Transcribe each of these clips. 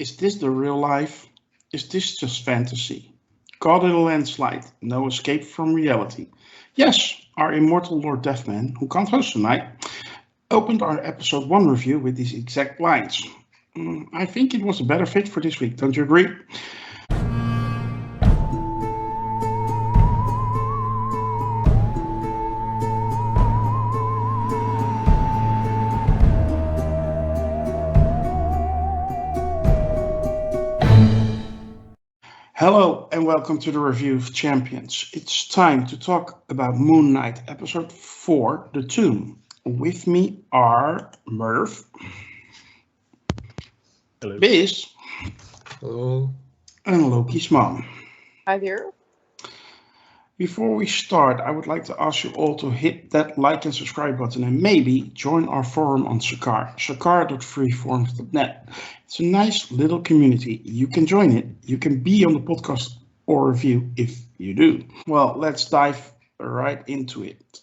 Is this the real life? Is this just fantasy? Caught in a landslide, no escape from reality. Yes, our immortal Lord Deathman, who can't host tonight, opened our episode 1 review with these exact lines. I think it was a better fit for this week, don't you agree? Hello and welcome to the Review of Champions. It's time to talk about Moonknight, episode 4, The Tomb. With me are Merv, Hello. Biz, Hello. and Lokismom. Hi there. Before we start, I would like to ask you all to hit that like and subscribe button and maybe join our forum on Sakar, sakar.freeforums.net. It's a nice little community. You can join it. You can be on the podcast or review if you do. Well, let's dive right into it.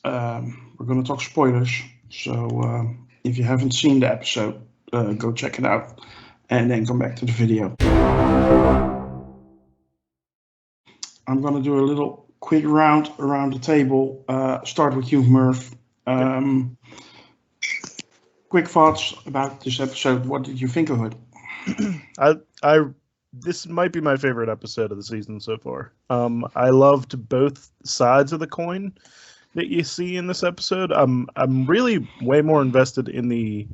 We're going to talk spoilers. So if you haven't seen the episode, go check it out and then come back to the video. I'm going to do a little quick round around the table. Start with you, Merv. Quick thoughts about this episode. What did you think of it? This might be my favorite episode of the season so far. I loved both sides of the coin that you see in this episode. I'm really way more invested in the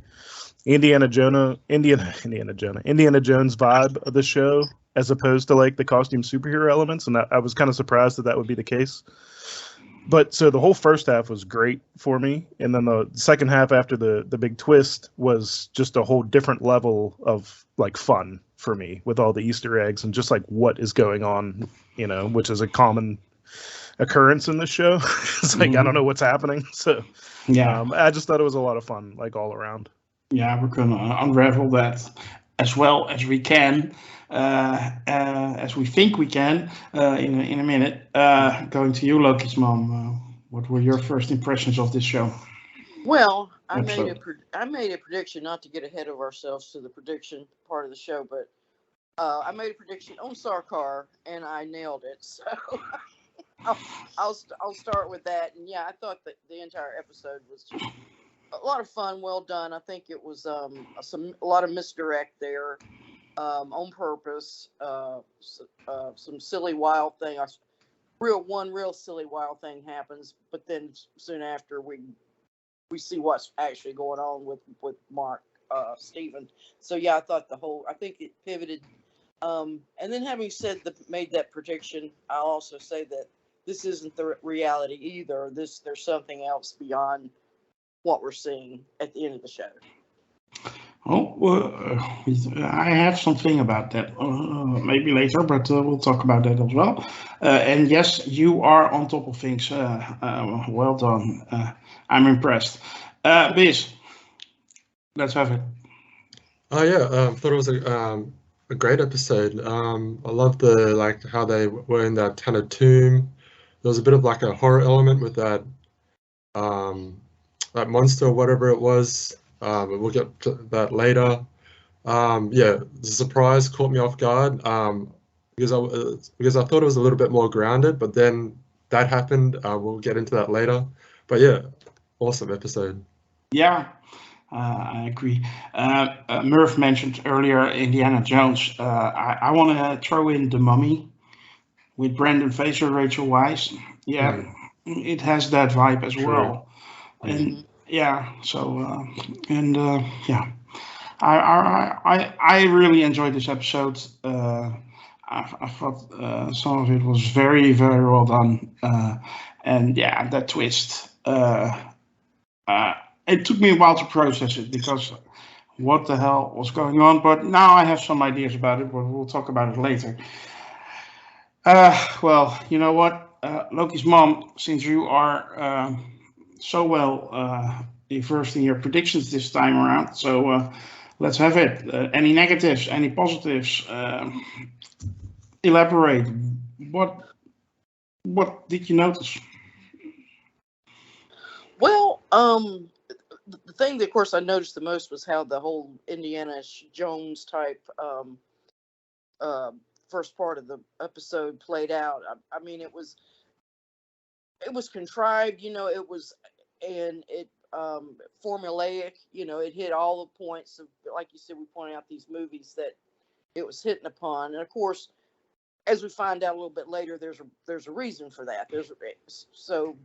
Indiana Jones vibe of the show as opposed to like the costume superhero elements, and I was kind of surprised that would be the case. But so the whole first half was great for me, and then the second half after the big twist was just a whole different level of like fun for me with all the Easter eggs and just like what is going on, which is a common occurrence in this show. It's like I don't know what's happening, so Yeah, I just thought it was a lot of fun, like all around. yeah, we're gonna unravel that as well as we can, as we think we can, in a minute. Going to you, Lokismom. What were your first impressions of this show? Well, I Episode. made a prediction, not to get ahead of ourselves to the prediction part of the show, but I made a prediction on Sarkar and I nailed it. So I'll start with that. And yeah, I thought that the entire episode was just a lot of fun, well done. I think it was a lot of misdirect there, on purpose. Some silly wild thing. One real silly wild thing happens, but then soon after we see what's actually going on with Mark Steven. So yeah, I think it pivoted. And then having made that prediction, I'll also say that this isn't the reality either. There's something else beyond what we're seeing at the end of the show. I have something about that, maybe later, but we'll talk about that as well. And yes, you are on top of things. Well done. I'm impressed. Biz, let's have it. Oh yeah, thought it was a great episode. I love how they were in that kind of tomb. There was a bit of like a horror element with that that monster or whatever it was. We'll get to that later. Yeah, the surprise caught me off guard because I thought it was a little bit more grounded, but then that happened. We'll get into that later. But yeah, awesome episode. Yeah, I agree. Murph mentioned earlier Indiana Jones. I want to throw in The Mummy with Brendan Fraser, Rachel Weisz. Yeah, it has that vibe as True. well. And yeah, so yeah, I really enjoyed this episode. I thought some of it was very, very well done. And yeah, that twist. It took me a while to process it because what the hell was going on? But now I have some ideas about it, but we'll talk about it later. Well, you know what, Loki's mom, since you are so well versed in your predictions this time around, so let's have it. Any negatives? Any positives? Elaborate. What did you notice? Well, the thing that, of course, I noticed the most was how the whole Indiana Jones type first part of the episode played out. I mean, it was contrived, it was, and it formulaic, it hit all the points of, like you said, we pointed out these movies that it was hitting upon. And of course, as we find out a little bit later, there's a reason for that. So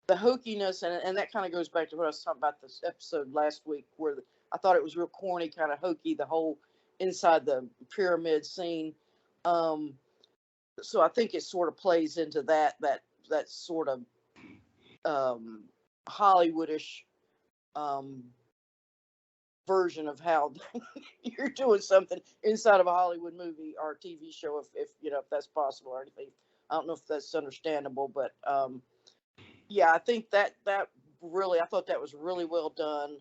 the hokiness, and that kind of goes back to what I was talking about this episode last week, where I thought it was real corny, kind of hokey, the whole inside the pyramid scene. So I think it sort of plays into that sort of Hollywoodish version of how you're doing something inside of a Hollywood movie or TV show, if that's possible or anything. I don't know if that's understandable, but yeah, I think that really, I thought that was really well done.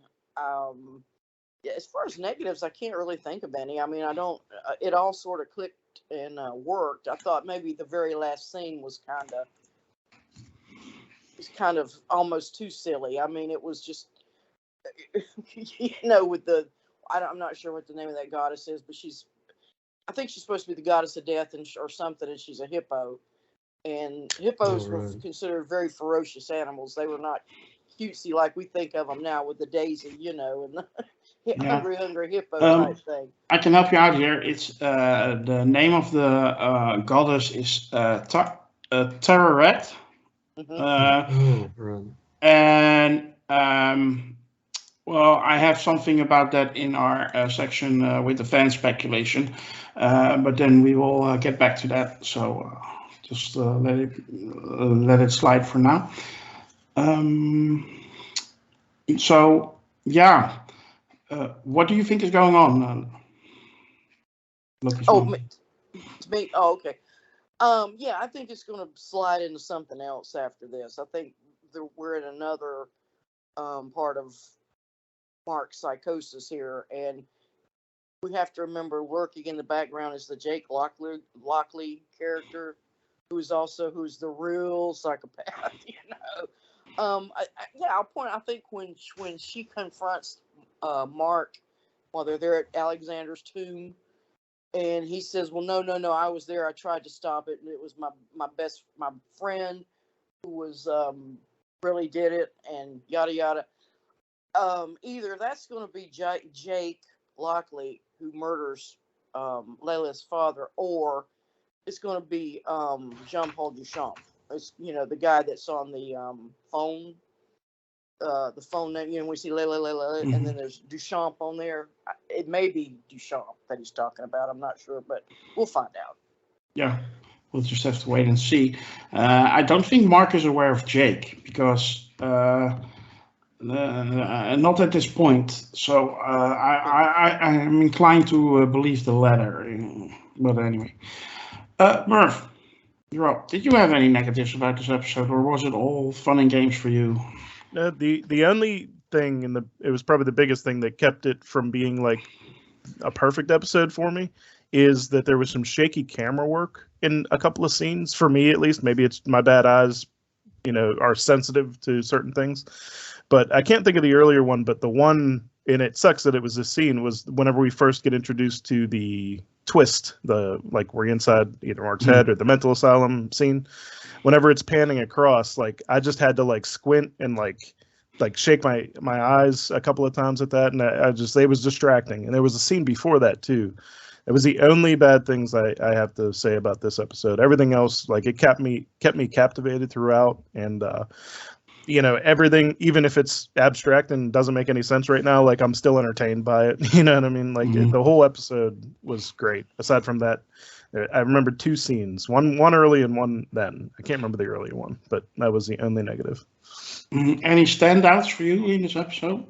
Yeah, as far as negatives, I can't really think of any. I mean, I don't. It all sort of clicked and worked. I thought maybe the very last scene was kind of almost too silly. I mean, it was just, with the, I'm not sure what the name of that goddess is, but I think she's supposed to be the goddess of death or something, and she's a hippo. And hippos were considered very ferocious animals. They were not cutesy like we think of them now with the daisy, and the hungry hippo type thing. I can help you out here. It's the name of the goddess is Terroret. And well, I have something about that in our section with the fan speculation, but then we will get back to that. So just let it slide for now. So yeah, what do you think is going on? Me. Oh, okay. Yeah, I think it's going to slide into something else after this. I think we're in another part of Mark's psychosis here, and we have to remember working in the background is the Jake Lockley character, who's the real psychopath. I'll point. I think when she confronts Mark while they're there at Alexander's tomb. And he says, well, no, I was there. I tried to stop it. And it was my friend who was really did it, and yada, yada. Either that's going to be Jake Lockley who murders Layla's father, or it's going to be Jean-Paul Duchamp. It's, the guy that's on the phone. The phone name, we see Layla, and then there's Duchamp on there. It may be Duchamp that he's talking about. I'm not sure, but we'll find out. Yeah, we'll just have to wait and see. I don't think Mark is aware of Jake because not at this point. So I'm inclined to believe the latter. But anyway, Merv, you're up. Did you have any negatives about this episode, or was it all fun and games for you? The only thing, it was probably the biggest thing that kept it from being like a perfect episode for me, is that there was some shaky camera work in a couple of scenes, for me at least. Maybe it's my bad eyes, are sensitive to certain things. But I can't think of the earlier one, but the one, and it sucks that it was this scene, was whenever we first get introduced to the twist, we're inside either Mark's head or the mental asylum scene. Whenever it's panning across, I just had to squint and shake my eyes a couple of times at that, and it was distracting. And there was a scene before that too. It was the only bad things I have to say about this episode. Everything else, it kept me captivated throughout, and everything, even if it's abstract and doesn't make any sense right now, I'm still entertained by it. You know what I mean? The whole episode was great. Aside from that, I remember two scenes, one early and one then. I can't remember the earlier one, but that was the only negative. Any standouts for you in this episode?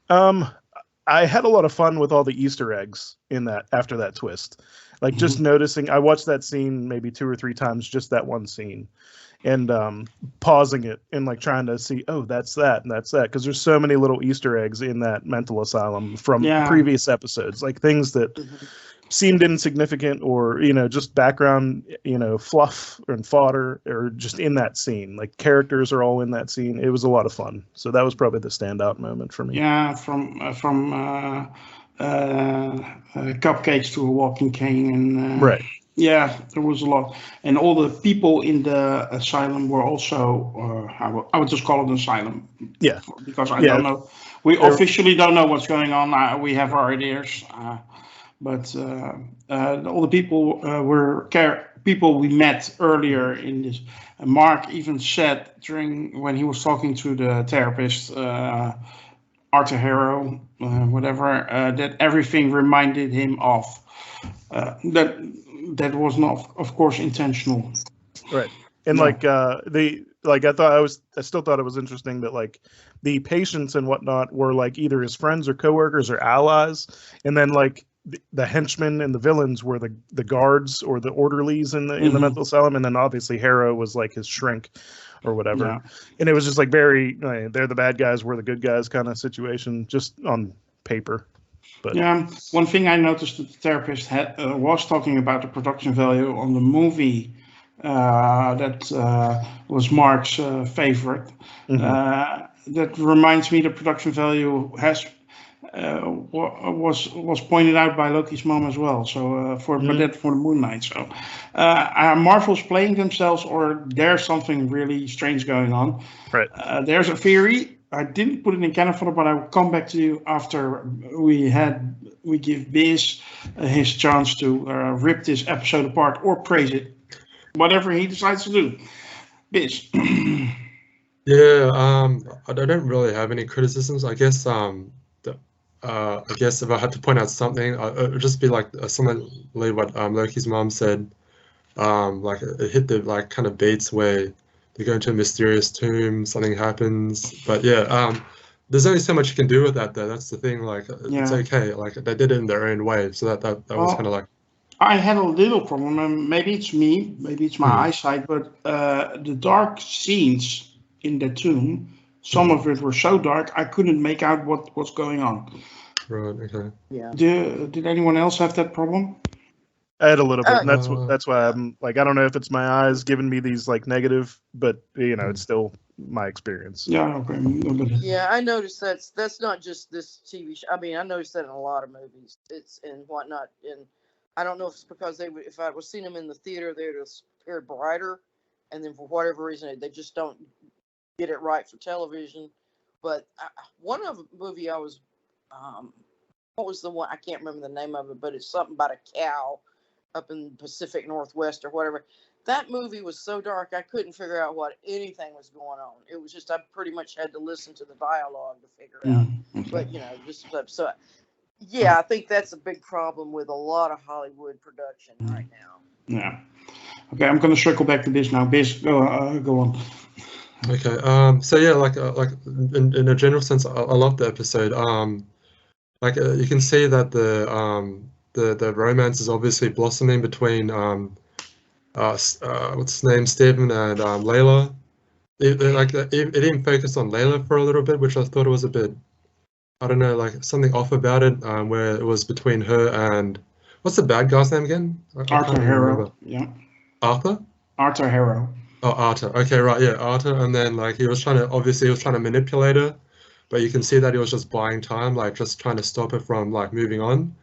I had a lot of fun with all the Easter eggs in that after that twist. Just noticing, I watched that scene maybe 2 or 3 times, just that one scene, and pausing it and trying to see, oh, that's that and that's that, because there's so many little Easter eggs in that mental asylum from previous episodes, things that seemed insignificant, or just background, fluff and fodder, or just in that scene. Like, characters are all in that scene. It was a lot of fun. So that was probably the standout moment for me. Yeah, from cupcakes to a walking cane, and Right. yeah, there was a lot, and all the people in the asylum were also. I would just call it an asylum. Yeah. Because I don't know. We officially don't know what's going on. We have our ideas, but all the people were people we met earlier in this. Mark even said when he was talking to the therapist, Arthur Harrow, whatever, that everything reminded him of that was not, of course, intentional. Right. And I still thought it was interesting that like the patients and whatnot were like either his friends or coworkers or allies, and then like the henchmen and the villains were the guards or the orderlies in the mental asylum, and then obviously Harrow was like his shrink or whatever. Yeah. And it was just like very they're the bad guys, we're the good guys kind of situation, just on paper. But yeah, one thing I noticed that the therapist was talking about the production value on the movie that was Mark's favorite. That reminds me the production value was pointed out by Lokismom as well. So for the Moonknight. So Marvel's playing themselves, or there's something really strange going on. Right. There's a theory. I didn't put it in canon fodder, but I will come back to you after we give Biz his chance to rip this episode apart or praise it, whatever he decides to do. Biz. Yeah, I don't really have any criticisms. I guess I guess if I had to point out something, it would just be like similarly what Lokismom said. Like it hit the like kind of beats where they go into a mysterious tomb, something happens. But yeah, there's only so much you can do with that though. That's the thing. Like it's okay. Like they did it in their own way. So that was kind of like. I had a little problem, and maybe it's me, maybe it's my eyesight, but the dark scenes in the tomb, some of it were so dark I couldn't make out what was going on. Right. Okay. Yeah. Did anyone else have that problem? I had a little bit, and that's why I'm like, I don't know if it's my eyes giving me these like negative, but it's still my experience. Yeah. Okay. Yeah, I noticed that's not just this TV show. I mean, I noticed that in a lot of movies. It's and whatnot. And I don't know if it's because if I was seeing them in the theater, they would appear brighter, and then for whatever reason they just don't get it right for television. But one of the movie I was, what was the one? I can't remember the name of it, but it's something about a cow up in the Pacific Northwest or whatever. That movie was so dark I couldn't figure out what anything was going on. It was just I pretty much had to listen to the dialogue to figure it out. Okay. But just so. Yeah, I think that's a big problem with a lot of Hollywood production right now. Yeah. Okay, I'm going to circle back to this now. Biz, go on. Okay. So yeah, like in a general sense, I love the episode. Like you can see that the romance is obviously blossoming between what's his name, Stephen and Layla. It even focused on Layla for a little bit, which I thought was a bit. I don't know, like something off about it, where it was between her and what's the bad guy's name again? Arthur Harrow. Yeah. Arthur? Arthur Harrow. Oh, Arthur. Okay, right, yeah, Arthur. And then like he was trying to manipulate her, but you can see that he was just buying time, like just trying to stop her from like moving on,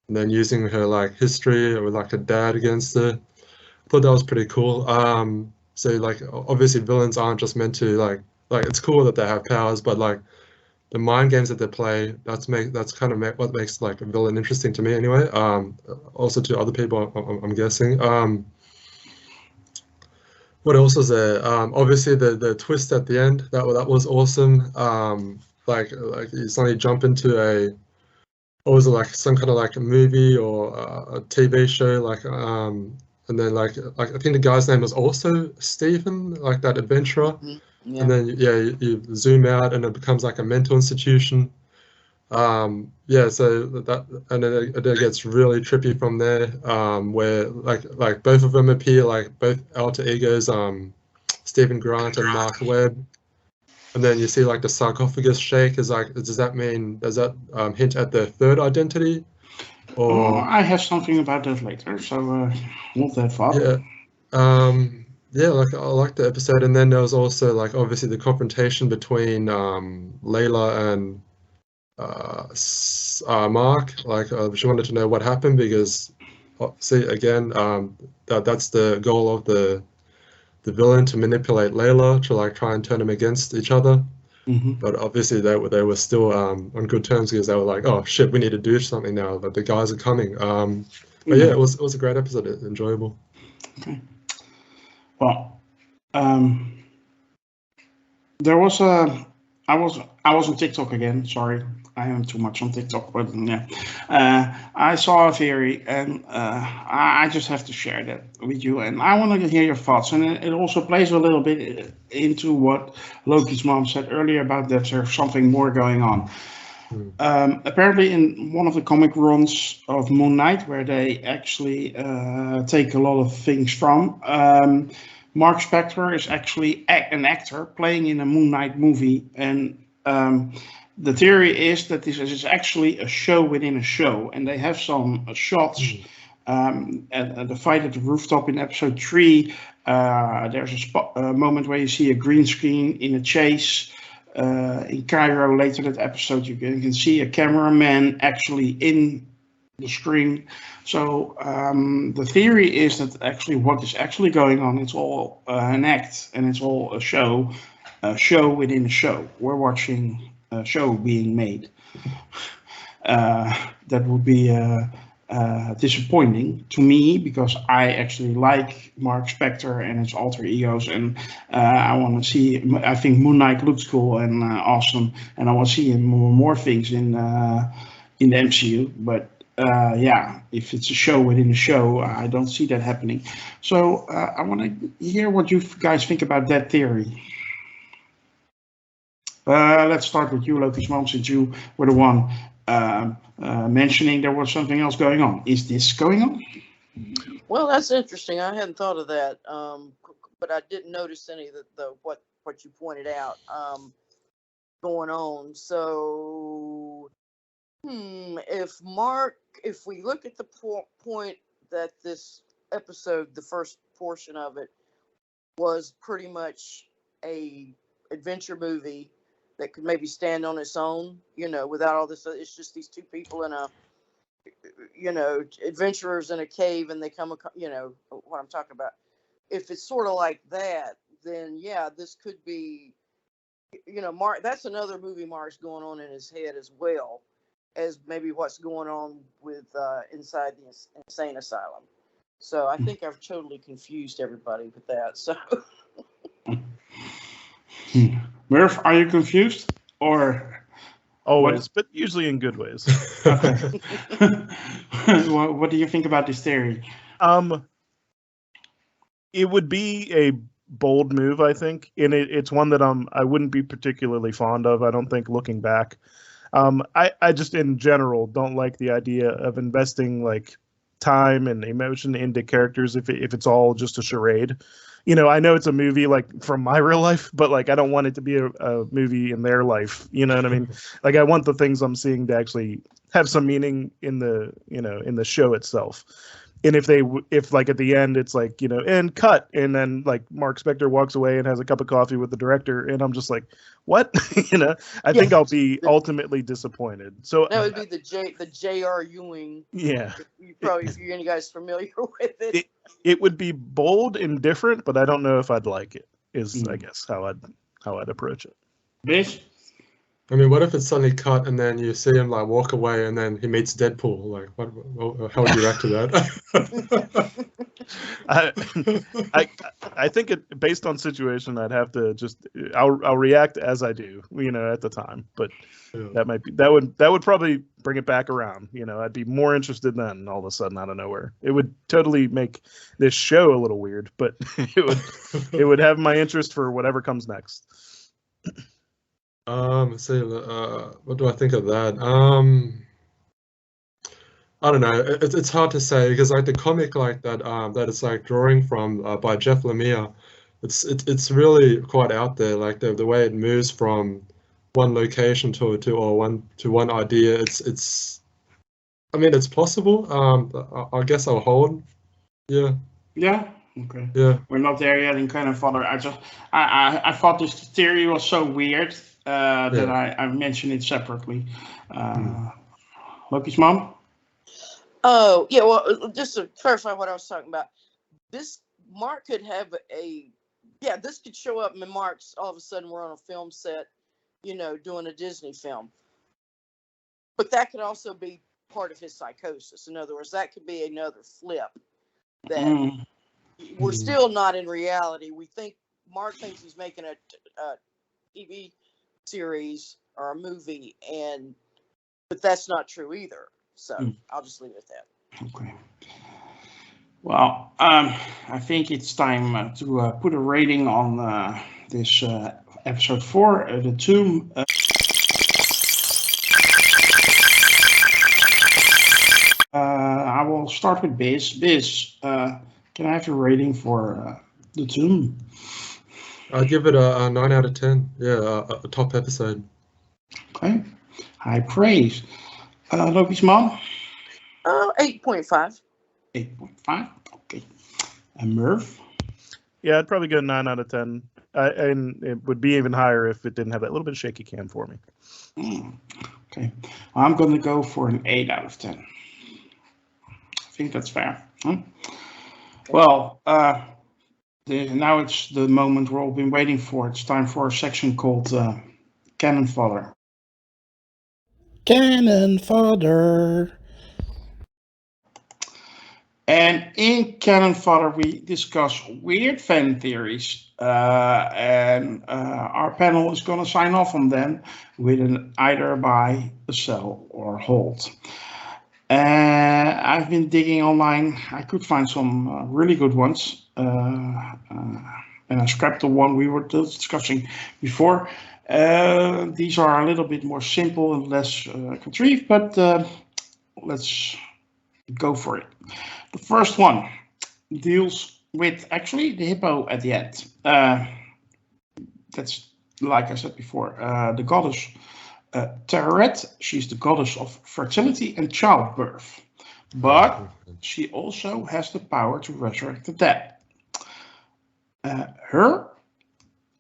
and then using her like history with like her dad against her. I thought that was pretty cool. So like obviously villains aren't just meant to like it's cool that they have powers, but like the mind games that they play, that's kind of what makes like a villain interesting to me anyway. Also to other people, I'm guessing. What else was there? Obviously the twist at the end, that was awesome. Like you suddenly jump into what was it, like some kind of like a movie or a TV show, like and then like I think the guy's name was also Stephen, like that adventurer. Yeah. And then you zoom out and it becomes like a mental institution. Yeah, so that, and then it gets really trippy from there, where like both of them appear, like both alter egos, Stephen Grant and Mark Webb. And then you see like the sarcophagus shake. Is like, does that hint at the third identity, Or I have something about that later, so not that far. yeah, yeah, like I liked the episode, and then there was also like obviously the confrontation between Layla and Mark. Like she wanted to know what happened because see again, that's the goal of the villain, to manipulate Layla to like try and turn them against each other. But obviously they were still on good terms because they were like, oh shit, we need to do something now. But the guys are coming. But yeah, it was a great episode. Enjoyable. Okay. Well, there was a. I was on TikTok again. Sorry, I am too much on TikTok, but yeah, I saw a theory, and I just have to share that with you, and I want to hear your thoughts. And it also plays a little bit into what Lokismom said earlier about that there's something more going on. Apparently, in one of the comic runs of Moonknight, where they actually take a lot of things from, Mark Spector is actually an actor playing in a Moonknight movie, and the theory is that this is actually a show within a show, and they have some shots. At the fight at the rooftop in episode 3, there's a moment where you see a green screen in a chase. In Cairo later that episode, you can see a cameraman actually in the screen. So the theory is that actually what is actually going on, it's all an act, and it's all a show within a show. We're watching a show being made. That would be disappointing to me because I actually like Mark Spector and his alter egos, and I want to see. I think Moonknight looks cool and awesome, and I want to see him more things in the MCU. But yeah, if it's a show within a show, I don't see that happening. So I want to hear what you guys think about that theory. Let's start with you, Lokismom, since you were the one mentioning there was something else going on. Is this going on? Well, that's interesting. I hadn't thought of that, but I didn't notice any of what you pointed out going on. So, if we look at the point that this episode, the first portion of it, was pretty much a adventure movie that could maybe stand on its own, without all this. It's just these two people in a, adventurers in a cave, and they come, what I'm talking about. If it's sort of like that, then yeah, this could be, Mark. That's another movie Mark's going on in his head as well as maybe what's going on with inside the insane asylum. So I think I've totally confused everybody with that. So. Merv, are you confused or always? But usually in good ways. Okay. What do you think about this theory? It would be a bold move, I think, and it's one that I wouldn't be particularly fond of. I don't think, looking back. I just in general don't like the idea of investing like time and emotion into characters if it's all just a charade. I know it's a movie like from my real life, but like I don't want it to be a movie in their life. You know what I mean? Like I want the things I'm seeing to actually have some meaning in the in the show itself. And if like at the end it's like and cut, and then like Mark Spector walks away and has a cup of coffee with the director, and I'm just like, what? I think I'll be ultimately disappointed. So that would be the J.R. Ewing. Yeah, if you guys familiar with it. It would be bold and different, but I don't know if I'd like it. I guess how I'd approach it. Bish? I mean, what if it's suddenly cut and then you see him like walk away and then he meets Deadpool? Like, how would you react to that? I think based on situation, I'd have to I'll react as I do, at the time. But yeah. that would probably bring it back around. I'd be more interested then. All of a sudden, out of nowhere, it would totally make this show a little weird, but it would have my interest for whatever comes next. Let's see. What do I think of that? I don't know. It's hard to say because like the comic like that that it's like drawing from by Jeff Lemire, it's really quite out there. Like the way it moves from one location to one idea. It's I mean, it's possible. I guess I'll hold. Yeah, Yeah. Okay. yeah, We're not there yet in Cannon Fodder. I thought this theory was so weird that yeah. I mentioned it separately. Mm. Loki's mom. Oh, yeah. Well, just to clarify what I was talking about, this Mark could have this could show up and Mark's all of a sudden we're on a film set, doing a Disney film. But that could also be part of his psychosis. In other words, that could be another flip that we're still not in reality. We think Mark thinks he's making a TV series or a movie, but that's not true either. So I'll just leave it at that. Okay. Well, I think it's time to put a rating on this episode 4, the Tomb. I will start with Biz. Biz, can I have your rating for the Tomb? I'll give it a 9 out of 10. Yeah, a top episode. Okay. High praise. Loki's mom? 8.5. 8.5. Okay. And Merv? Yeah, I'd probably go 9 out of 10. And it would be even higher if it didn't have that little bit of shaky cam for me. Okay. Well, I'm going to go for an 8 out of 10. I think that's fair. Huh? Well, now it's the moment we've all been waiting for. It's time for a section called Cannon Fodder. Cannon Fodder. And in Cannon Fodder, we discuss weird fan theories, and our panel is going to sign off on them with an either buy, sell, or hold. I've been digging online. I could find some really good ones, and I scrapped the one we were discussing before. These are a little bit more simple and less contrived, but let's go for it. The first one deals with actually the hippo at the end. That's, like I said before, the goddess Teret. She's the goddess of fertility and childbirth, but she also has the power to resurrect the dead. Her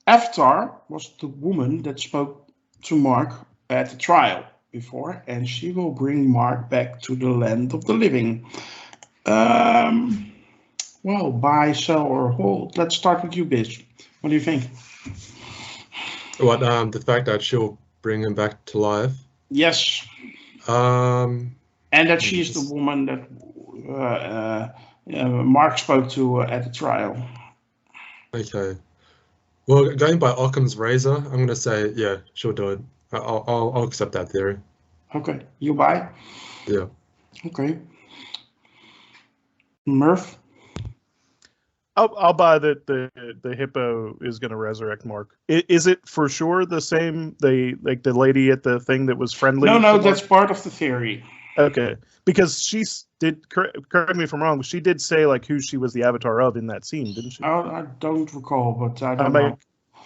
avatar was the woman that spoke to Mark at the trial before, and she will bring Mark back to the land of the living. Well, buy, sell, or hold. Let's start with you, Biz. What do you think? What, the fact that she'll bring him back to life? Yes. And that she's the woman that Mark spoke to at the trial. Okay. Well, going by Occam's razor, I'm going to say, yeah, she'll do it. I'll accept that theory. Okay. You buy? Yeah. Okay. Murph? I'll buy that the hippo is going to resurrect Mark. Is it for sure the same? The lady at the thing that was friendly? No, that's part of the theory. Okay, because she did. Correct me if I'm wrong. She did say like who she was the avatar of in that scene, didn't she? I don't recall, but I don't know.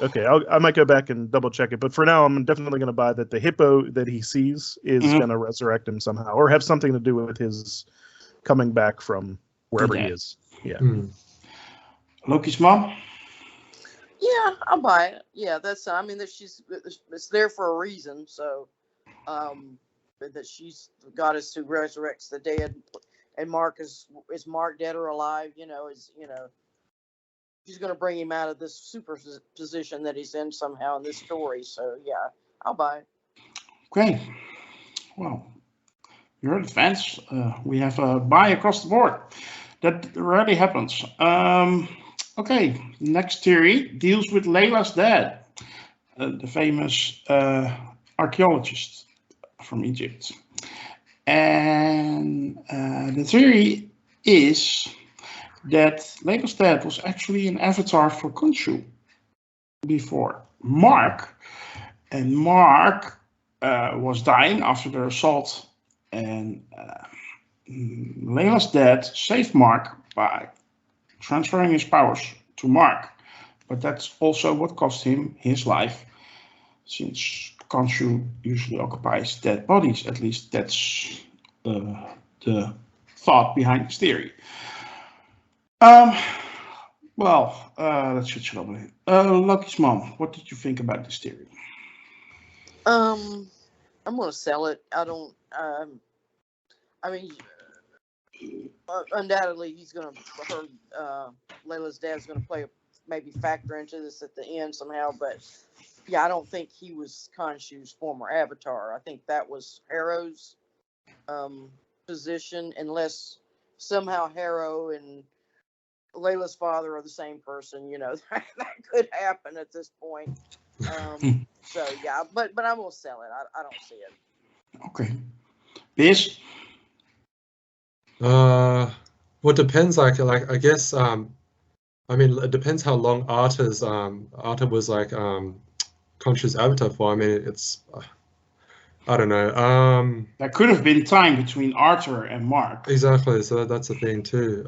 Okay, I might go back and double check it. But for now, I'm definitely going to buy that the hippo that he sees is going to resurrect him somehow, or have something to do with his coming back from wherever he is. Yeah. Loki's mom? Yeah, I'll buy it. Yeah, that's. I mean, it's there for a reason. So, that she's the goddess who resurrects the dead, and Mark is Mark dead or alive? She's going to bring him out of this super position that he's in somehow in this story. So yeah, I'll buy it. Okay. Well, you heard it, fans. We have a buy across the board. That rarely happens. Okay, next theory deals with Layla's dad, the famous archaeologist from Egypt. And the theory is that Layla's dad was actually an avatar for Khonshu before Mark. And Mark was dying after the assault, and Layla's dad saved Mark by transferring his powers to Mark, but that's also what cost him his life, since Khonshu usually occupies dead bodies. At least that's the thought behind this theory. Well, let's switch it over. Lokismom, what did you think about this theory? I'm gonna sell it. I don't. I mean, undoubtedly, he's gonna. Layla's dad's gonna maybe factor into this at the end somehow. But yeah, I don't think he was Khonshu's former avatar. I think that was Harrow's position, unless somehow Harrow and Layla's father are the same person. You know, that could happen at this point. So yeah, but I'm gonna sell it. I don't see it. Okay. Biz? Well, depends. Like I guess. I mean, it depends how long Arta was like Khonshu's avatar for. I mean, it's. I don't know. There could have been time between Arthur and Mark. Exactly. So that's the thing too.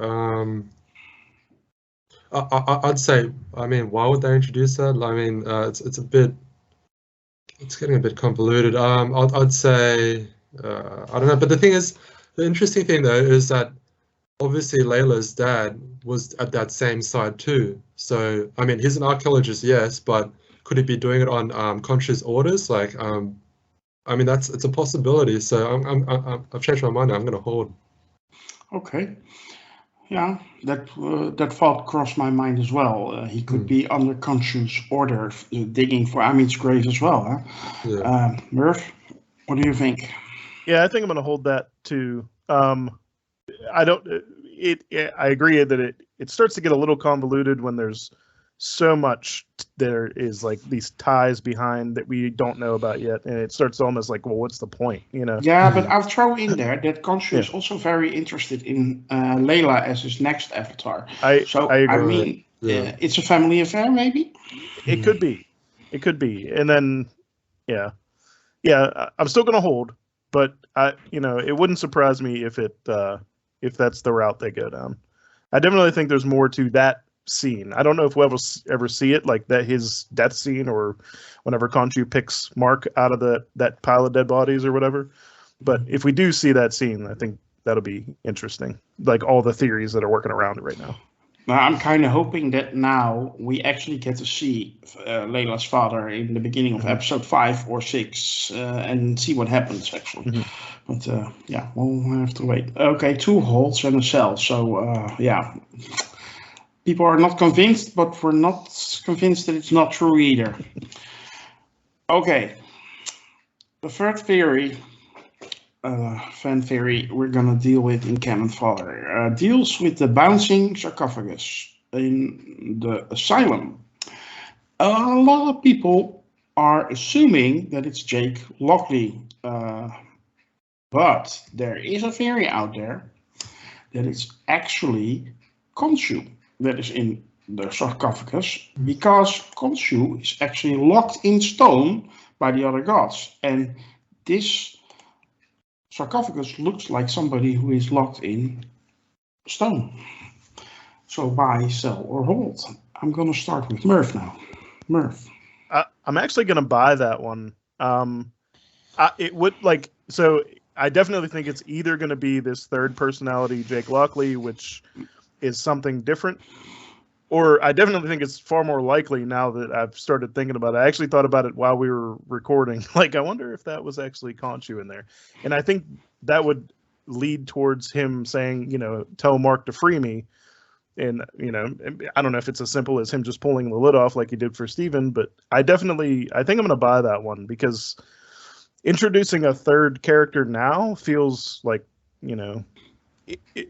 I'd say. I mean, why would they introduce that? I mean, it's a bit. It's getting a bit convoluted. I'd say. I don't know. But the thing is, the interesting thing though is that obviously Layla's dad was at that same side too. So I mean, he's an archaeologist, yes, but could he be doing it on Khonshu's orders? Like, I mean, it's a possibility. So I've changed my mind. I'm going to hold. Okay. Yeah, that thought crossed my mind as well. He could be under Khonshu's order, digging for Amin's grave as well. Huh? Yeah. Merv, what do you think? Yeah, I think I'm going to hold that too. I don't. I agree that it starts to get a little convoluted when there's so much there is like these ties behind that we don't know about yet, and it starts almost like, well, what's the point, you know? Yeah, but I'll throw in there that Khonshu is also very interested in Layla as his next avatar. I agree. I mean, it's a family affair, maybe. It could be. It could be, and then yeah, I'm still gonna hold, but it wouldn't surprise me if if that's the route they go down. I definitely think there's more to that scene. I don't know if we'll ever see it, like that his death scene, or whenever Khonshu picks Mark out of that pile of dead bodies or whatever. But if we do see that scene, I think that'll be interesting. Like all the theories that are working around it right now. Now, I'm kind of hoping that now we actually get to see Layla's father in the beginning of episode 5 or 6 and see what happens, actually. But yeah, we'll have to wait. Okay, 2 holds and a sell. So yeah, people are not convinced, but we're not convinced that it's not true either. Okay, the third theory, fan theory, we're going to deal with in Canon Fodder, deals with the bouncing sarcophagus in the asylum. A lot of people are assuming that it's Jake Lockley, but there is a theory out there that it's actually Khonshu that is in the sarcophagus, because Khonshu is actually locked in stone by the other gods, and this sarcophagus looks like somebody who is locked in stone. So buy, sell, or hold. I'm going to start with Merv now. Merv. I'm actually going to buy that one. It would so I definitely think it's either going to be this third personality, Jake Lockley, which is something different, or I definitely think it's far more likely now that I've started thinking about it. I actually thought about it while we were recording. Like, I wonder if that was actually Khonshu in there. And I think that would lead towards him saying, tell Mark to free me. And, I don't know if it's as simple as him just pulling the lid off like he did for Steven, but I think I'm going to buy that one, because introducing a third character now feels like,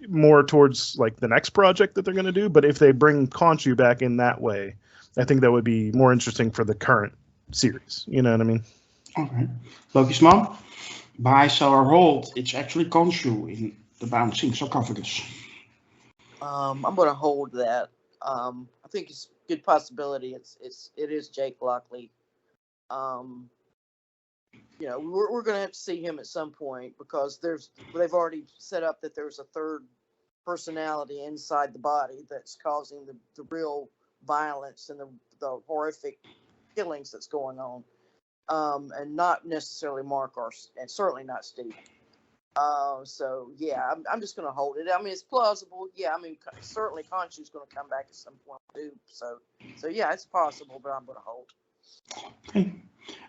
more towards like the next project that they're going to do. But if they bring Khonshu back in that way, I think that would be more interesting for the current series. You know what I mean? Okay. Lokismom, buy, sell, or hold. It's actually Khonshu in the bouncing sarcophagus. I'm going to hold that. I think it's a good possibility. It is Jake Lockley. We're going to have to see him at some point, because they've already set up that there's a third personality inside the body that's causing the real violence and the horrific killings that's going on, and not necessarily Mark and certainly not Steven. So yeah, I'm just going to hold it. I mean, it's plausible. Yeah, I mean, certainly Khonshu's going to come back at some point too. So yeah, it's possible, but I'm going to hold. Okay.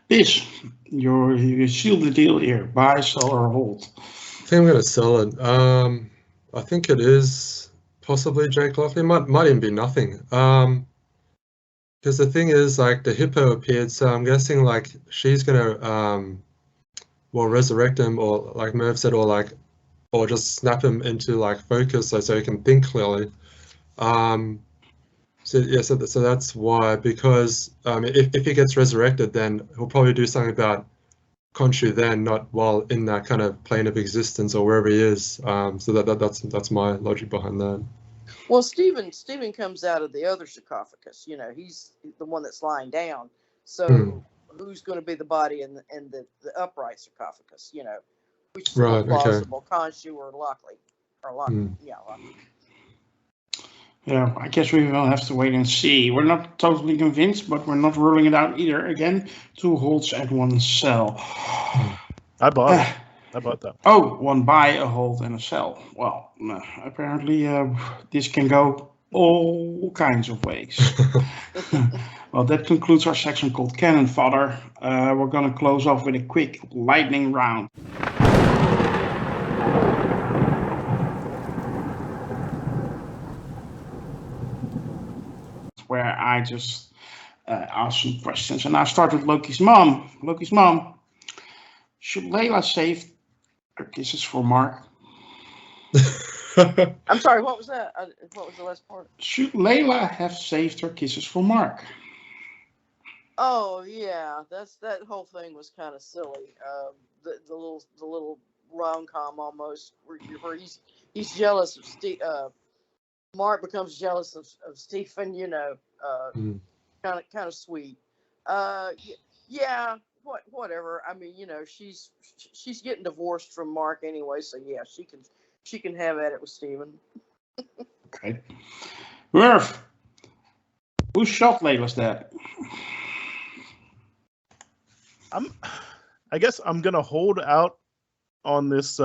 This, you seal the deal here. Buy, sell, or hold. I think I'm going to sell it. I think it is possibly Jake Lockley. Might even be nothing. Because the thing is, like, the hippo appeared, so I'm guessing like she's gonna well, resurrect him, or like Merv said, or just snap him into like focus so he can think clearly. So yeah, so that's why, because if he gets resurrected, then he'll probably do something about Khonshu then, not while in that kind of plane of existence or wherever he is. So that's my logic behind that. Well, Stephen comes out of the other sarcophagus. You know, he's the one that's lying down. So who's going to be the body in the upright sarcophagus? You know, which is more plausible, Khonshu or Lockley, yeah, Lockley. Yeah, I guess we will have to wait and see. We're not totally convinced, but we're not ruling it out either. Again, 2 holds and 1 sell. I bought it. I bought that. Oh, 1 buy, a hold, and a sell. Well, apparently this can go all kinds of ways. Well, that concludes our section called Cannon Fodder. We're going to close off with a quick lightning round. Where I just ask some questions. And I'll start with Loki's mom. Loki's mom, should Layla save her kisses for Mark? I'm sorry, what was that? What was the last part? Should Layla have saved her kisses for Mark? Oh yeah, that whole thing was kind of silly. The little rom-com almost where he's jealous of Steve. Mark becomes jealous of Stephen. You know, kind of sweet. Yeah, whatever. I mean, you know, she's getting divorced from Mark anyway, so yeah, she can have at it with Stephen. Okay. Merv, who shot Layla's dad? I guess I'm gonna hold out on this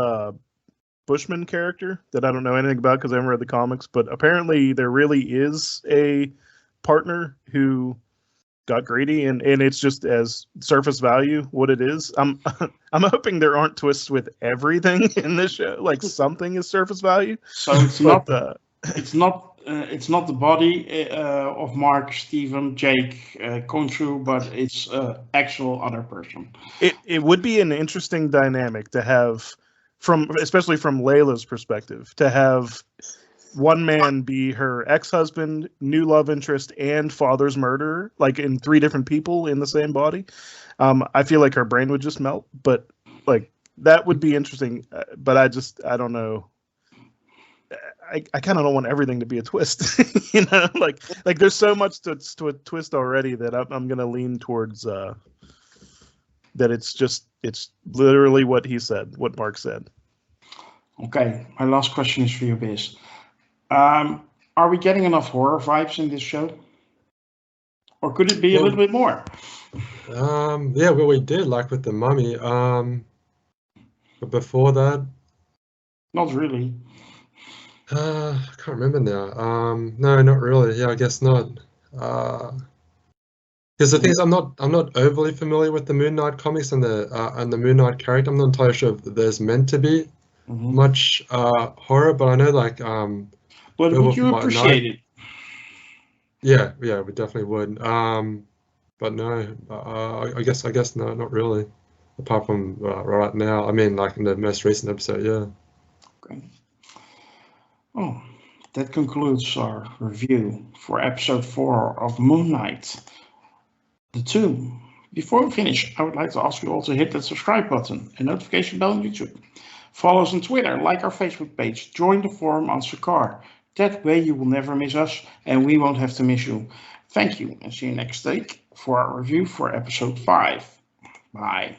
Bushman character that I don't know anything about because I haven't read the comics, but apparently there really is a partner who got greedy, and it's just as surface value what it is. I'm hoping there aren't twists with everything in this show, like something is surface value. So it's not it's not the body of Mark, Stephen, Jake, Khonshu, but it's actual other person. It would be an interesting dynamic to have, especially from Layla's perspective, to have one man be her ex-husband, new love interest, and father's murderer, like in 3 different people in the same body. I feel like her brain would just melt, but like that would be interesting. But I don't know. I kind of don't want everything to be a twist, you know. Like there's so much to a twist already that I'm gonna lean towards that it's literally what he said, what Mark said. Okay, my last question is for you, Biz. Are we getting enough horror vibes in this show, or could it be a little bit more? Yeah, well, we did, like with the mummy. But before that, not really. I can't remember now. No, not really. Yeah, I guess not. Because the thing is, I'm not overly familiar with the Moon Knight comics and the Moon Knight character. I'm not entirely sure if there's meant to be much horror, but I know like. But would you appreciate it? Yeah, we definitely would. But no, I guess no, not really. Apart from right now, I mean, like in the most recent episode, yeah. Okay. Oh, that concludes our review for episode 4 of Moonknight, the 2. Before we finish, I would like to ask you all to hit that subscribe button and notification bell on YouTube. Follow us on Twitter, like our Facebook page, join the forum on Sakar. That way you will never miss us and we won't have to miss you. Thank you and see you next week for our review for episode 5. Bye.